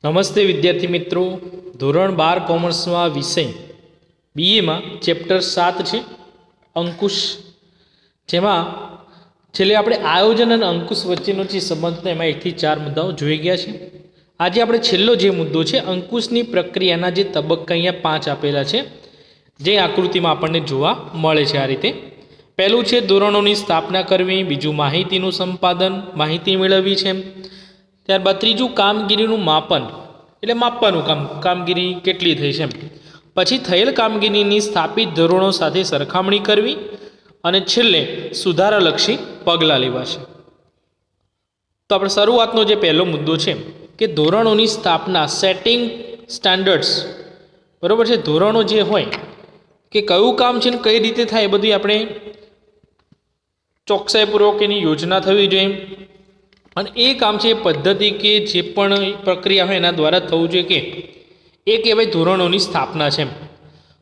નમસ્તે વિદ્યાર્થી મિત્રો, ધોરણ 12 કોમર્સમાં વિષય બીએમાં ચેપ્ટર 7 છે અંકુશ, જેમાં છેલ્લે આપણે આયોજન અને અંકુશ વચ્ચેનો જે સંબંધ એમાં 1 થી 4 મુદ્દાઓ જોઈ ગયા છે. આજે આપણે છેલ્લો જે મુદ્દો છે અંકુશની પ્રક્રિયાના જે તબક્કા અહીંયા 5 આપેલા છે, જે આકૃતિમાં આપણને જોવા મળે છે. આ રીતે પહેલું છે ધોરણોની સ્થાપના કરવી, બીજું માહિતીનું સંપાદન, માહિતી મેળવવી છે. ત્યારબાદ ત્રીજું કામગીરીનું માપન, એટલે માપવાનું કામગીરી કેટલી થઈ છે. પછી થયેલ કામગીરીની સ્થાપિત ધોરણો સાથે સરખામણી કરવી અને છેલ્લે સુધારાલક્ષી પગલાં લેવા છે. તો આપણે શરૂઆતનો જે પહેલો મુદ્દો છે કે ધોરણોની સ્થાપના, સેટિંગ સ્ટાન્ડર્ડ્સ, બરાબર છે. ધોરણો જે હોય કે કયું કામ છે ને કઈ રીતે થાય એ બધું આપણે ચોકસાઈપૂર્વક એની યોજના થવી જોઈએ. અને એ કામ છે એ પદ્ધતિ કે જે પણ પ્રક્રિયા હોય એના દ્વારા થવું જોઈએ કે એ કહેવાય ધોરણોની સ્થાપના છે.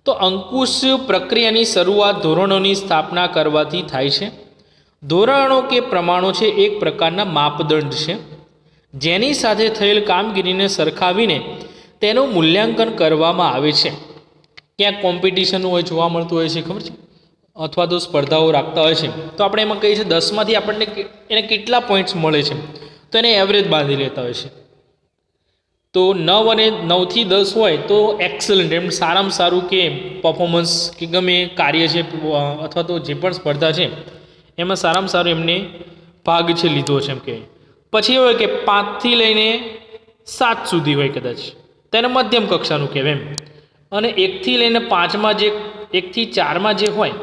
તો અંકુશ પ્રક્રિયાની શરૂઆત ધોરણોની સ્થાપના કરવાથી થાય છે. ધોરણો કે પ્રમાણો છે એક પ્રકારના માપદંડ છે, જેની સાથે થયેલ કામગીરીને સરખાવીને તેનું મૂલ્યાંકન કરવામાં આવે છે. ક્યાંક કોમ્પિટિશન હોય જોવા મળતું હોય છે, ખબર છે, અથવા તો સ્પર્ધાઓ રાખતા હોય છે, તો આપણે એમાં કહીએ છીએ 10માંથી આપણને એને કેટલા પોઈન્ટ્સ મળે છે, તો એને એવરેજ બાંધી લેતા હોય છે. તો 9 અને 9 થી 10 હોય તો એક્સલન્ટ, એમ સારામાં સારું કે પરફોર્મન્સ કે ગમે કાર્ય છે અથવા તો જે પણ સ્પર્ધા છે એમાં સારામાં સારું એમને ભાગ છે લીધો છે એમ કે. પછી એવું હોય કે 5 થી લઈને 7 સુધી હોય કદાચ, તેને મધ્યમ કક્ષાનું કહેવાય એમ. અને 1 થી લઈને 5માં જે 1 થી 4માં જે હોય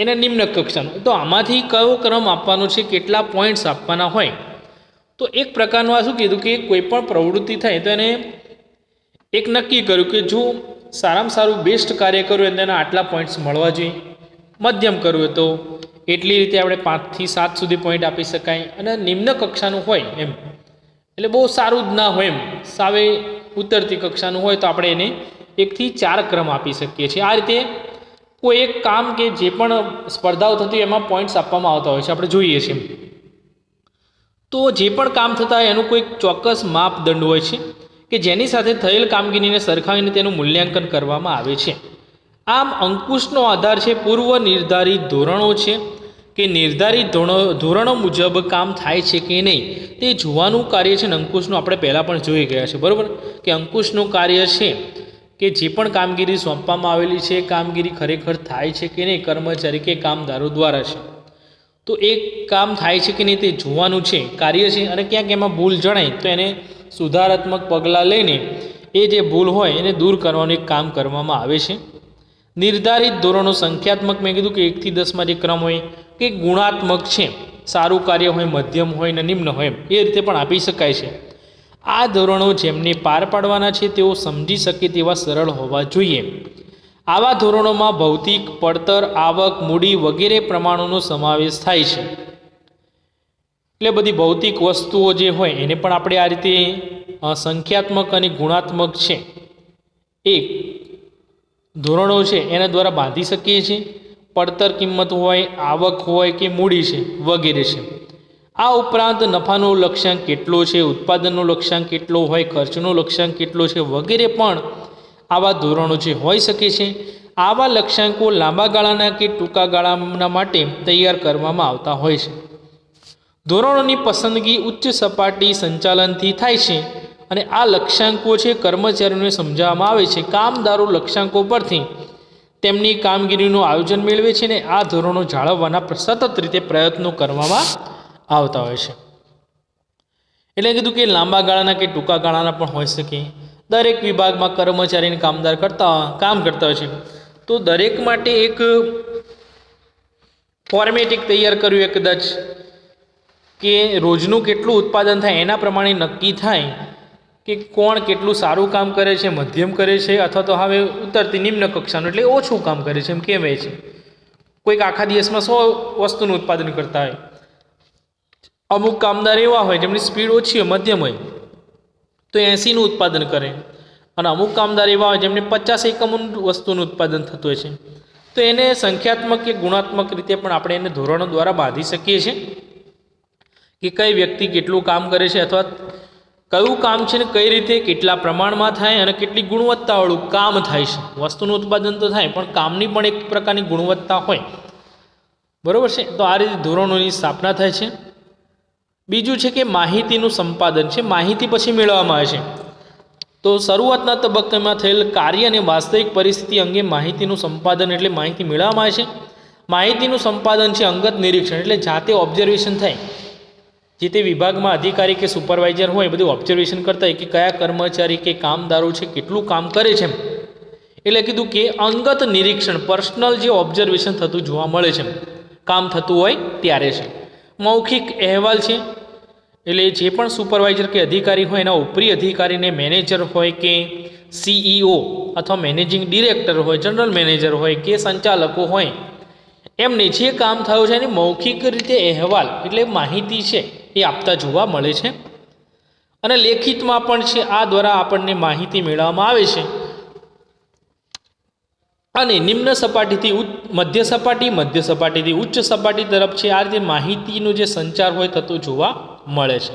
એને નિમ્ન કક્ષાનું. તો આમાંથી કયો ક્રમ આપવાનો છે, કેટલા પોઈન્ટ્સ આપવાના હોય, તો એક પ્રકારનું આ શું કીધું કે કોઈ પણ પ્રવૃત્તિ થાય તો એને એક નક્કી કર્યું કે જો સારામાં સારું બેસ્ટ કાર્ય કરવું હોય તો એને આટલા પોઈન્ટ્સ મળવા જોઈએ, મધ્યમ કરવું હોય તો એટલી રીતે આપણે 5 થી 7 સુધી પોઈન્ટ આપી શકાય. અને નિમ્ન કક્ષાનું હોય એમ એટલે બહુ સારું જ ના હોય એમ, સાવે ઉતરતી કક્ષાનું હોય તો આપણે એને 1 થી 4 ક્રમ આપી શકીએ છીએ. આ રીતે કોઈ એક કામ કે જે પણ સ્પર્ધાઓ થતી એમાં પોઈન્ટ્સ આપવામાં આવતા હોય છે, આપણે જોઈએ છીએ. તો જે પણ કામ થતા હોય એનું કોઈ ચોક્કસ માપદંડ હોય છે કે જેની સાથે થયેલ કામગીરીને સરખાવીને તેનું મૂલ્યાંકન કરવામાં આવે છે. આમ અંકુશનો આધાર છે પૂર્વ નિર્ધારિત ધોરણો છે કે નિર્ધારિત ધોરણો મુજબ કામ થાય છે કે નહીં તે જોવાનું કાર્ય છે. અંકુશનું આપણે પહેલાં પણ જોઈ ગયા છે, બરાબર, કે અંકુશનું કાર્ય છે કે જે પણ કામગીરી સોંપવામાં આવેલી છે કામગીરી ખરેખર થાય છે કે નહીં કર્મચારી કે કામદારો દ્વારા છે. તો એક કામ થાય છે કે નહીં તે જોવાનું છે કાર્ય છે. અને ક્યાંક એમાં ભૂલ જણાય તો એને સુધારાત્મક પગલાં લઈને એ જે ભૂલ હોય એને દૂર કરવાનું એક કામ કરવામાં આવે છે. નિર્ધારિત ધોરણો સંખ્યાત્મક, મેં કીધું કે 1 થી 10માં જે ક્રમ હોય કે ગુણાત્મક છે, સારું કાર્ય હોય, મધ્યમ હોય ને નિમ્ન હોય, એ રીતે પણ આપી શકાય છે. આ ધોરણો જેમને પાર પાડવાના છે તેઓ સમજી શકે તેવા સરળ હોવા જોઈએ. આવા ધોરણોમાં ભૌતિક, પડતર, આવક, મૂડી વગેરે પ્રમાણોનો સમાવેશ થાય છે. એટલે બધી ભૌતિક વસ્તુઓ જે હોય એને પણ આપણે આ રીતે સંખ્યાત્મક અને ગુણાત્મક છે એ ધોરણો છે એના દ્વારા બાંધી શકીએ છીએ. પડતર કિંમત હોય, આવક હોય કે મૂડી છે વગેરે છે. આ ઉપરાંત નફાનો લક્ષ્યાંક કેટલો છે, ઉત્પાદનનો લક્ષ્યાંક કેટલો હોય, ખર્ચનો લક્ષ્યાંક કેટલો છે વગેરે પણ આવા ધોરણો જે હોઈ શકે છે. આવા લક્ષ્યાંકો લાંબા ગાળાના કે ટૂંકા ગાળાના માટે તૈયાર કરવામાં આવતા હોય છે. ધોરણોની પસંદગી ઉચ્ચ સપાટી સંચાલનથી થાય છે અને આ લક્ષ્યાંકો છે કર્મચારીઓને સમજાવવામાં આવે છે. કામદારો લક્ષ્યાંકો પરથી તેમની કામગીરીનું આયોજન મેળવે છે અને આ ધોરણો જાળવવાના સતત રીતે પ્રયત્નો કરવામાં આવતા હોય છે. એટલે કીધું કે લાંબા ગાળાના કે ટૂંકા ગાળાના પણ હોઈ શકે. દરેક વિભાગમાં કર્મચારીને કામદાર કામ કરતા હોય છે, તો દરેક માટે એક ફોર્મેટિક તૈયાર કર્યું કદાચ કે રોજનું કેટલું ઉત્પાદન થાય એના પ્રમાણે નક્કી થાય કે કોણ કેટલું સારું કામ કરે છે, મધ્યમ કરે છે અથવા તો હવે ઉતરતી નિમ્ન કક્ષાનું એટલે ઓછું કામ કરે છે એમ કહેવાય છે. કોઈક આખા દિવસમાં 100 વસ્તુનું ઉત્પાદન કરતા હોય, અમુક કામદાર એવા હોય જેમની સ્પીડ ઓછી હોય, મધ્યમ હોય, તો 80નું ઉત્પાદન કરે. અને અમુક કામદાર એવા હોય જેમને 50 એકમોનું વસ્તુનું ઉત્પાદન થતું હોય છે. તો એને સંખ્યાત્મક કે ગુણાત્મક રીતે પણ આપણે એને ધોરણો દ્વારા બાંધી શકીએ છીએ કે કઈ વ્યક્તિ કેટલું કામ કરે છે અથવા કયું કામ છે ને કઈ રીતે કેટલા પ્રમાણમાં થાય અને કેટલી ગુણવત્તાવાળું કામ થાય છે. વસ્તુનું ઉત્પાદન તો થાય પણ કામની પણ એક પ્રકારની ગુણવત્તા હોય, બરાબર છે. તો આ રીતે ધોરણોની સ્થાપના થાય છે. બીજું છે કે માહિતીનું સંપાદન છે, માહિતી પછી મેળવવામાં આવે છે. તો શરૂઆતના તબક્કામાં થયેલ કાર્ય અને વાસ્તવિક પરિસ્થિતિ અંગે માહિતીનું સંપાદન એટલે માહિતી મેળવવામાં આવે છે. માહિતીનું સંપાદન છે અંગત નિરીક્ષણ એટલે જાતે ઓબ્ઝર્વેશન થાય. જે તે વિભાગમાં અધિકારી કે સુપરવાઇઝર હોય બધું ઓબ્ઝર્વેશન કરતા હોય કે કયા કર્મચારી કે કામદારો છે કેટલું કામ કરે છે. એટલે કીધું કે અંગત નિરીક્ષણ પર્સનલ જે ઓબ્ઝર્વેશન થતું જોવા મળે છે કામ થતું હોય ત્યારે છે. મૌખિક અહેવાલ છે એટલે જે પણ સુપરવાઇઝર કે અધિકારી હોય એના ઉપરી અધિકારીને મેનેજર હોય કે CEO અથવા મેનેજિંગ ડિરેક્ટર હોય, જનરલ મેનેજર હોય કે સંચાલકો હોય એમને જે કામ થયું છે એની મૌખિક રીતે અહેવાલ એટલે માહિતી છે એ આપતા જોવા મળે છે. અને લેખિતમાં પણ છે આ દ્વારા આપણને માહિતી મેળવવામાં આવે છે. અને નિમ્ન સપાટીથી મધ્ય સપાટીથી ઉચ્ચ સપાટી તરફ છે આ રીતે માહિતીનું જે સંચાર હોય થતું જોવા મળે છે.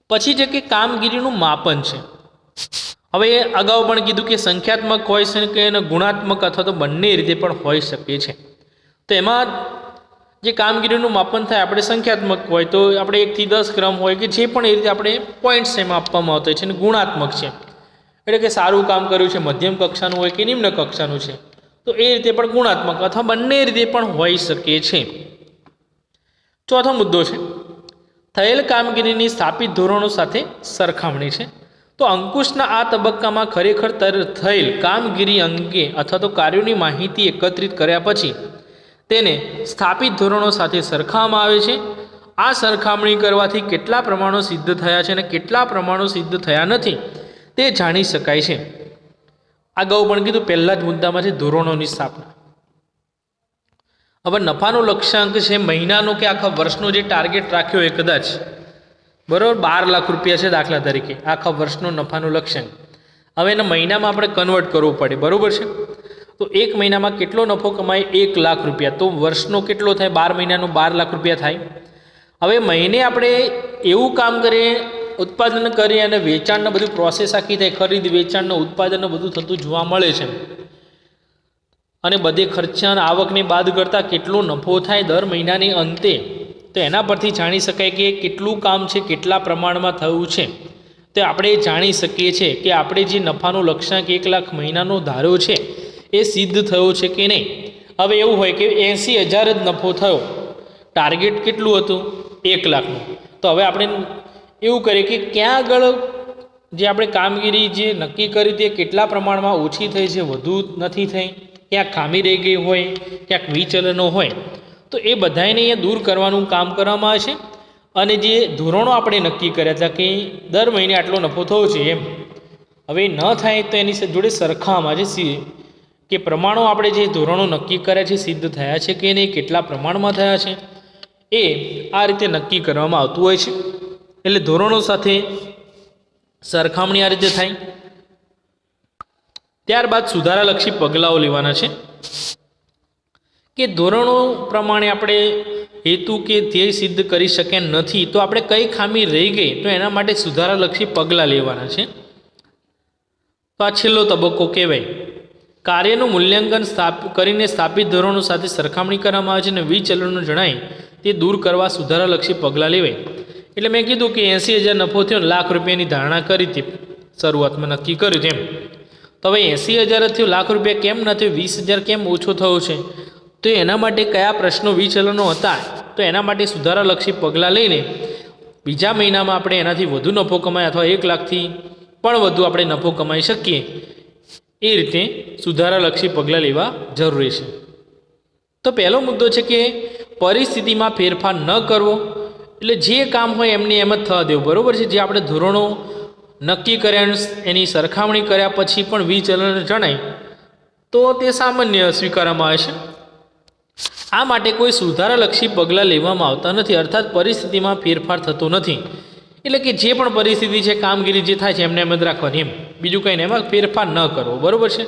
પછી છે કે કામગીરીનું માપન છે. હવે અગાઉ પણ કીધું કે સંખ્યાત્મક હોય છે કે ગુણાત્મક અથવા તો બંને રીતે પણ હોઈ શકે છે. તો એમાં જે કામગીરીનું માપન થાય આપણે સંખ્યાત્મક હોય તો આપણે 1 થી 10 ક્રમ હોય કે જે પણ એ રીતે આપણે પોઈન્ટ્સ એમાં આપવામાં આવતા હોય છે. અને ગુણાત્મક છે એટલે કે સારું કામ કર્યું છે મધ્યમ કક્ષાનું હોય કે નિમ્ન કક્ષાનું છે તો એ રીતે પણ ગુણાત્મક અથવા બંને રીતે પણ હોઈ શકે છે. ચોથો મુદ્દો છે થયેલ કામગીરીની સ્થાપિત ધોરણો સાથે સરખામણી છે. તો અંકુશના આ તબક્કામાં ખરેખર થયેલ કામગીરી અંગે અથવા તો કાર્યોની માહિતી એકત્રિત કર્યા પછી તેને સ્થાપિત ધોરણો સાથે સરખાવવામાં આવે છે. આ સરખામણી કરવાથી કેટલા પ્રમાણો સિદ્ધ થયા છે અને કેટલા પ્રમાણો સિદ્ધ થયા નથી તે જાણી શકાય છે. અગાઉ પણ કીધું પહેલા જ મુદ્દામાં છે ધોરણોની સ્થાપના. હવે નફાનો લક્ષ્યાંક છે મહિનાનો કે આખા વર્ષનો જે ટાર્ગેટ રાખ્યો હોય કદાચ બરાબર 12 લાખ રૂપિયા છે દાખલા તરીકે આખા વર્ષનો નફાનો લક્ષ્યાંક. હવે એના મહિનામાં આપણે કન્વર્ટ કરવું પડે, બરાબર છે. તો એક મહિનામાં કેટલો નફો કમાય 1 લાખ રૂપિયા, તો વર્ષનો કેટલો થાય 12 મહિનાનો 12 લાખ રૂપિયા થાય. હવે મહિને આપણે એવું કામ કરીએ ઉત્પાદન કરીએ અને વેચાણને બધું પ્રોસેસ આખી થાય ખરીદ વેચાણનું ઉત્પાદનનું બધું થતું જોવા મળે છે અને બધે ખર્ચા અને આવકને બાદ કરતાં કેટલો નફો થાય દર મહિનાની અંતે તો એના પરથી જાણી શકાય કે કેટલું કામ છે કેટલા પ્રમાણમાં થયું છે. તો આપણે જાણી શકીએ છીએ કે આપણે જે નફાનો લક્ષ્યાંક 1 લાખ મહિનાનો ધાર્યો છે એ સિદ્ધ થયો છે કે નહીં. હવે એવું હોય કે 80,000 જ નફો થયો, ટાર્ગેટ કેટલું હતું 1 લાખનું. તો હવે આપણે એવું કરીએ કે ક્યાં આગળ જે આપણે કામગીરી જે નક્કી કરી તે કેટલા પ્રમાણમાં ઓછી થઈ છે, વધુ નથી થઈ, ક્યાંક ખામી રહી ગઈ હોય, ક્યાંક વિચલનો હોય તો એ બધાને અહીંયા દૂર કરવાનું કામ કરવામાં આવે છે. અને જે ધોરણો આપણે નક્કી કર્યા હતા કે દર મહિને આટલો નફો થયો છે એમ હવે ન થાય તો એની જોડે સરખામાં છે કે પ્રમાણો આપણે જે ધોરણો નક્કી કર્યા છે સિદ્ધ થયા છે કે નહીં, કેટલા પ્રમાણમાં થયા છે એ આ રીતે નક્કી કરવામાં આવતું હોય છે. એટલે ધોરણો સાથે સરખામણી આ રીતે થાય. ત્યારબાદ સુધારાલક્ષી પગલાઓ લેવાના છે કે ધોરણો પ્રમાણે આપણે હેતુ કે ધ્યેય સિદ્ધ કરી શક્યા નથી તો આપણે કઈ ખામી રહી ગઈ તો એના માટે સુધારાલક્ષી પગલાં લેવાના છે. તો આ છેલ્લો તબક્કો કહેવાય. કાર્યનું મૂલ્યાંકન કરીને સ્થાપિત ધોરણો સાથે સરખામણી કરવામાં આવે છે અને વિચલનો જણાય તે દૂર કરવા સુધારાલક્ષી પગલાં લેવાય. એટલે મેં કીધું કે 80,000 નફો થયો, લાખ રૂપિયાની ધારણા કરી હતી શરૂઆતમાં નક્કી કર્યું તેમ. તો હવે 80,000 થયો, લાખ રૂપિયા કેમ ન થયો, 20,000 કેમ ઓછો થયો છે તો એના માટે કયા પ્રશ્નો વિચલનો હતા તો એના માટે સુધારાલક્ષી પગલાં લઈને બીજા મહિનામાં આપણે એનાથી વધુ નફો કમાય અથવા 1 લાખથી પણ વધુ આપણે નફો કમાઈ શકીએ એ રીતે સુધારાલક્ષી પગલાં લેવા જરૂરી છે. તો પહેલો મુદ્દો છે કે પરિસ્થિતિમાં ફેરફાર ન કરવો, એટલે જે કામ હોય એમને એમ જ થવા દેવું, બરાબર છે. જે આપણે ધોરણો નક્કી કર્યા એની સરખામણી કર્યા પછી પણ વિચલન જણાય તો તે સામાન્ય સ્વીકારવામાં આવે છે. આ માટે કોઈ સુધારાલક્ષી પગલાં લેવામાં આવતા નથી, અર્થાત પરિસ્થિતિમાં ફેરફાર થતો નથી. એટલે કે જે પણ પરિસ્થિતિ છે કામગીરી જે થાય છે એમને એમ જ રાખવાની, એમ બીજું કંઈ એમાં ફેરફાર ન કરવો, બરાબર છે.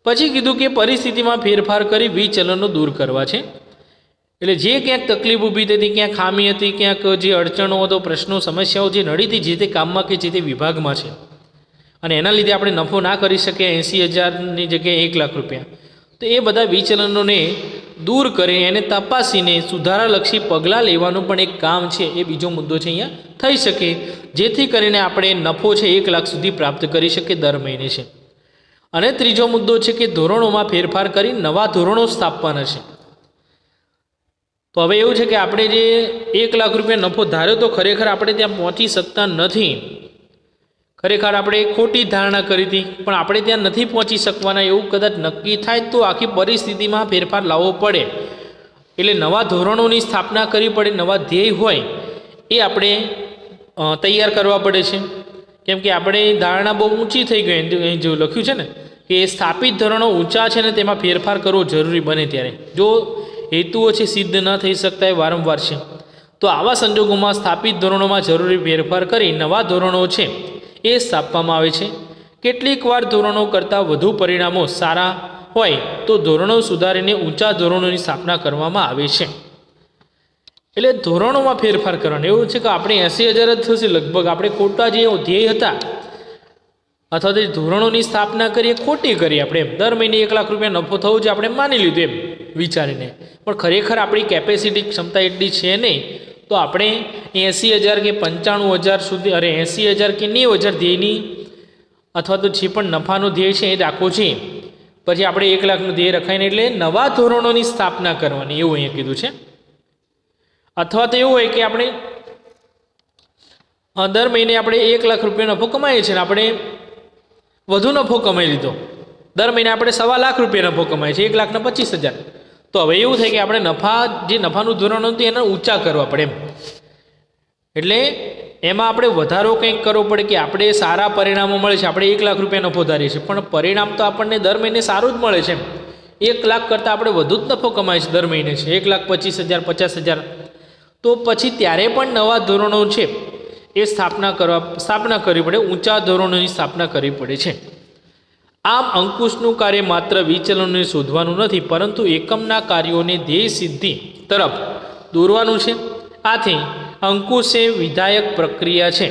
પછી કીધું કે પરિસ્થિતિમાં ફેરફાર કરી વિચલનો દૂર કરવા છે. એટલે જે ક્યાંક તકલીફ ઊભી થતી, ક્યાંક ખામી હતી, ક્યાંક જે અડચણો હતો, પ્રશ્નો, સમસ્યાઓ જે નડી હતી જે તે કામમાં કે જે તે વિભાગમાં છે, અને એના લીધે આપણે નફો ના કરી શકીએ 80,000ની જગ્યાએ 1 લાખ રૂપિયા, તો એ બધા વિચલનોને દૂર કરી એને તપાસીને સુધારાલક્ષી પગલાં લેવાનું પણ એક કામ છે, એ બીજો મુદ્દો છે અહીંયા થઈ શકે, જેથી કરીને આપણે નફો છે 1 લાખ સુધી પ્રાપ્ત કરી શકીએ દર મહિને છે. અને ત્રીજો મુદ્દો છે કે ધોરણોમાં ફેરફાર કરી નવા ધોરણો સ્થાપવાના છે. તો હવે એવું છે કે આપણે જે 1 લાખ રૂપિયા નફો ધાર્યો તો ખરેખર આપણે ત્યાં પહોંચી શકતા નથી. ખરેખર આપણે ખોટી ધારણા કરી હતી, પણ આપણે ત્યાં નથી પહોંચી શકવાના એવું કદાચ નક્કી થાય તો આખી પરિસ્થિતિમાં ફેરફાર લાવવો પડે. એટલે નવા ધોરણોની સ્થાપના કરવી પડે, નવા ધ્યેય હોય એ આપણે તૈયાર કરવા પડે છે. કેમ કે આપણે ધારણા બહુ ઊંચી થઈ ગઈ, અહીં જેવું લખ્યું છે ને કે સ્થાપિત ધોરણો ઊંચા છે ને તેમાં ફેરફાર કરવો જરૂરી બને ત્યારે, જો હેતુઓ છે સિદ્ધ ન થઈ શકતા એ વારંવાર છે, તો આવા સંજોગોમાં સ્થાપિત ધોરણોમાં જરૂરી ફેરફાર કરી નવા ધોરણો છે એ સ્થાપવામાં આવે છે. કેટલીક વાર ધોરણો કરતાં વધુ પરિણામો સારા હોય તો ધોરણો સુધારીને ઊંચા ધોરણોની સ્થાપના કરવામાં આવે છે. એટલે ધોરણોમાં ફેરફાર કરવાનો એવું છે કે આપણે 80,000 જ થશે લગભગ, આપણે ખોટા જે ધ્યેય હતા અથવા તો ધોરણોની સ્થાપના કરીએ ખોટી કરીએ, આપણે એમ દર મહિને 1 લાખ રૂપિયા નફો થવો છે આપણે માની લીધું એમ વિચારીને, પણ ખરેખર આપણી કેપેસિટી ક્ષમતા એટલી છે નહીં, તો આપણે 80,000 કે 95,000 સુધી, અરે 80,000 કે 90,000 ધ્યેયની અથવા તો જે પણ નફાનો ધ્યેય છે એ રાખવો છે. પછી આપણે 1 લાખનું ધ્યેય રખાઈને એટલે નવા ધોરણોની સ્થાપના કરવાની એવું અહીંયા કીધું છે. અથવા તો એવું હોય કે આપણે દર મહિને આપણે 1 લાખ રૂપિયા નફો કમાઈએ છીએ ને આપણે વધુ નફો કમાઈ લીધો, દર મહિને આપણે 1.25 લાખ રૂપિયા નફો કમાય છે, 1,25,000. તો હવે એવું થાય કે આપણે નફાનું ધોરણ હતું એને ઊંચા કરવા પડે એમ. એટલે એમાં આપણે વધારો કંઈક કરવો પડે કે આપણે સારા પરિણામો મળે છે, આપણે 1 લાખ રૂપિયા નફો ધારીએ છીએ પણ પરિણામ તો આપણને દર મહિને સારું જ મળે છે એમ. 1 લાખ કરતાં આપણે વધુ જ નફો કમાય છે દર મહિને છે, 1,25,000 50,000. તો પછી ત્યારે પણ નવા ધોરણો છે એ સ્થાપના કરવી પડે, ઊંચા ધોરણોની સ્થાપના કરવી પડે છે. આમ અંકુશનું કાર્ય માત્ર વિચલનોને શોધવાનું નથી, પરંતુ એકમના કાર્યોને ધ્યેય સિદ્ધિ તરફ દોરવાનું છે. આથી અંકુશ એ વિધાયક પ્રક્રિયા છે.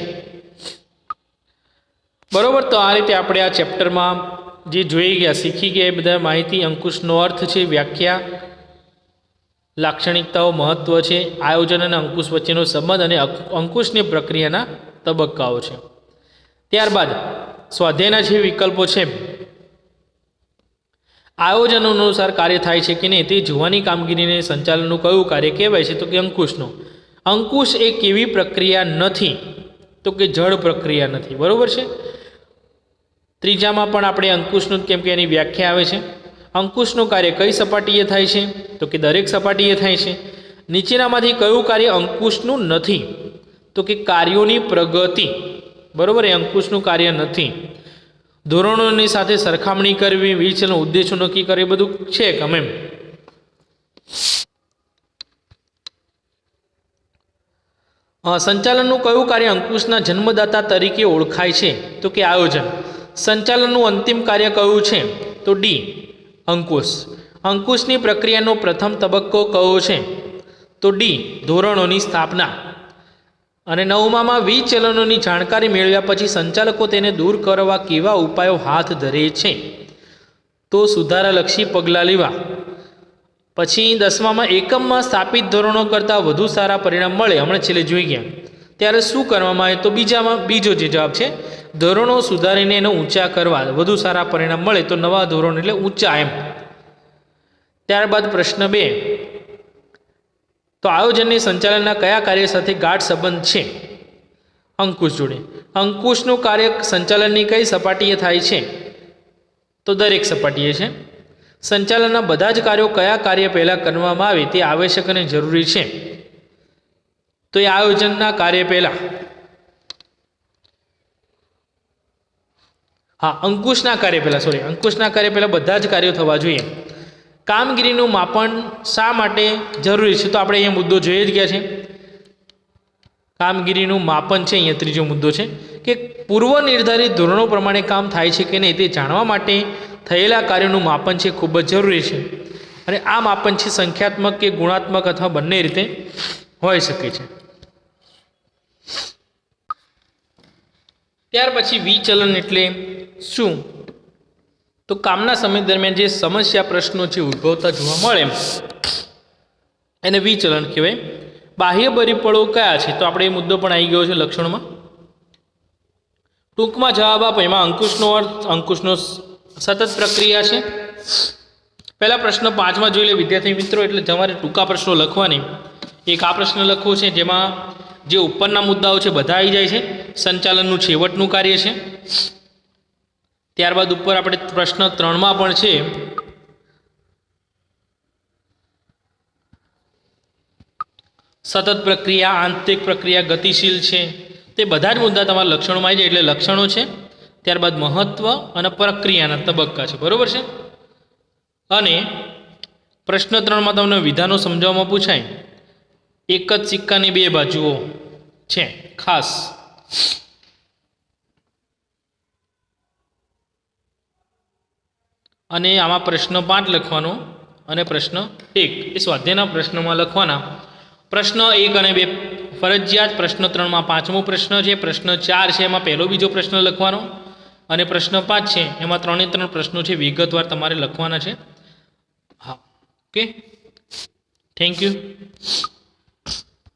બરોબર. તો આ રીતે આપણે આ ચેપ્ટરમાં જે જોઈ ગયા, શીખી ગયા એ બધા માહિતી, અંકુશનો અર્થ છે, વ્યાખ્યા, લાક્ષણિકતાઓ, મહત્વ છે, આયોજન અને અંકુશ વચ્ચેનો સંબંધ અને અંકુશની પ્રક્રિયાના તબક્કાઓ છે. ત્યારબાદ સ્વાધ્યાયના જે વિકલ્પો છે, આયોજન અનુસાર કાર્ય થાય છે કે નહીં તે જોવાની કામગીરીને સંચાલનનું કયું કાર્ય કહેવાય છે? તો કે અંકુશનો. અંકુશ એ કેવી પ્રક્રિયા નથી? તો કે જળ પ્રક્રિયા નથી. બરોબર છે. ત્રીજામાં પણ આપણે અંકુશનું, કેમ કે એની વ્યાખ્યા આવે છે. અંકુશનું કાર્ય કઈ સપાટીએ થાય છે? તો કે દરેક સપાટીએ થાય છે. નીચેનામાંથી કયું કાર્ય અંકુશનું નથી? તો કે કાર્યોની પ્રગતિ. બરોબર, એ અંકુશનું કાર્ય નથી. ધોરણોની સાથે સરખામણી કરવી, વિચલન ઉદ્દેશો નક્કી કરે, એ બધું છે ગમે એમ. સંચાલનનું કયું કાર્ય અંકુશના જન્મદાતા તરીકે ઓળખાય છે? તો કે આયોજન. સંચાલનનું અંતિમ કાર્ય કયું છે? તો ડી, અંકુશ. અંકુશની પ્રક્રિયાનો પ્રથમ તબક્કો કયો છે? તો ડી, ધોરણોની સ્થાપના. અને 9માં વિચલનોની જાણકારી મેળવ્યા પછી સંચાલકો તેને દૂર કરવા કેવા ઉપાયો હાથ ધરે છે? તો સુધારાલક્ષી પગલાં લેવા. પછી 10માં એકમમાં સ્થાપિત ધોરણો કરતાં વધુ સારા પરિણામ મળે, હમણાં છેલ્લે જોઈ ગયા, ત્યારે શું કરવામાં આવે? તો બીજો જે જવાબ છે, ધોરણો સુધારીને એને ઊંચા કરવા, વધુ સારા પરિણામ મળે તો નવા ધોરણ એટલે ઊંચા એમ. ત્યારબાદ પ્રશ્ન 2, તો આયોજનની સંચાલનના કયા કાર્ય સાથે ગાઢ સંબંધ છે? અંકુશ જોડે. અંકુશનું કાર્ય સંચાલનની કઈ સપાટીએ થાય છે? તો દરેક સપાટીએ છે. સંચાલનના બધા જ કાર્યો કયા કાર્ય પહેલાં કરવામાં આવે તે આવશ્યક અને જરૂરી છે? તો એ આયોજનના કાર્ય પહેલાં. અંકુશના કાર્ય પહેલાં બધા જ કાર્યો થવા જોઈએ. કામગીરીનું માપન શા માટે જરૂરી છે? તો આપણે અહીંયા મુદ્દો જોઈ જ ગયા છે. કામગીરીનું માપન છે, અહીંયા ત્રીજો મુદ્દો છે કે પૂર્વ નિર્ધારિત ધોરણો પ્રમાણે કામ થાય છે કે નહીં તે જાણવા માટે થયેલા કાર્યોનું માપન છે ખૂબ જ જરૂરી છે. અને આ માપન છે સંખ્યાત્મક કે ગુણાત્મક અથવા બંને રીતે હોઈ શકે છે. ત્યાર પછી વિચલન એટલે શું? તો કામના સમય દરમિયાન જે સમસ્યા પ્રશ્નો છે ઉદ્ભવતા જોવા મળે એને વિચલન કહેવાય. બાહ્ય પરિબળો કયા છે? તો આપણે એ મુદ્દો પણ આવી ગયો છે લક્ષણમાં. ટૂંકમાં જવાબ આપો. એમાં અંકુશનો અર્થ અંકુશનો સતત પ્રક્રિયા છે. પહેલા પ્રશ્ન 5માં જોઈ લે વિદ્યાર્થી મિત્રો. એટલે તમારે ટૂંકા પ્રશ્નો લખવાની. એક આ પ્રશ્ન લખવો છે જેમાં જે ઉપરના મુદ્દાઓ છે બધા આવી જાય છે. સંચાલનનું છેવટનું કાર્ય છે. ત્યારબાદ ઉપર આપણે પ્રશ્ન 3માં પણ છે સતત પ્રક્રિયા, આંતરિક પ્રક્રિયા, ગતિશીલ છે. તે બધા જ મુદ્દા તમારા લક્ષણોમાં આવી જાય. એટલે લક્ષણો છે, ત્યારબાદ મહત્વ અને પ્રક્રિયાના તબક્કા છે. બરાબર છે. અને પ્રશ્ન 3માં તમને વિધાનો સમજાવવામાં પૂછાય. એક જ સિક્કાની બે બાજુઓ છે ખાસ. અને આમાં પ્રશ્ન 5 લખવાનો અને પ્રશ્ન 1 એ સ્વાધ્યાયના પ્રશ્નમાં લખવાના. પ્રશ્ન 1 અને 2 ફરજિયાત. પ્રશ્ન 3માં 5મો પ્રશ્ન છે. પ્રશ્ન 4 છે એમાં પહેલો બીજો પ્રશ્ન લખવાનો. અને પ્રશ્ન 5 છે એમાં 3 પ્રશ્નો છે વિગતવાર તમારે લખવાના છે. હા, ઓકે, થેન્ક યુ.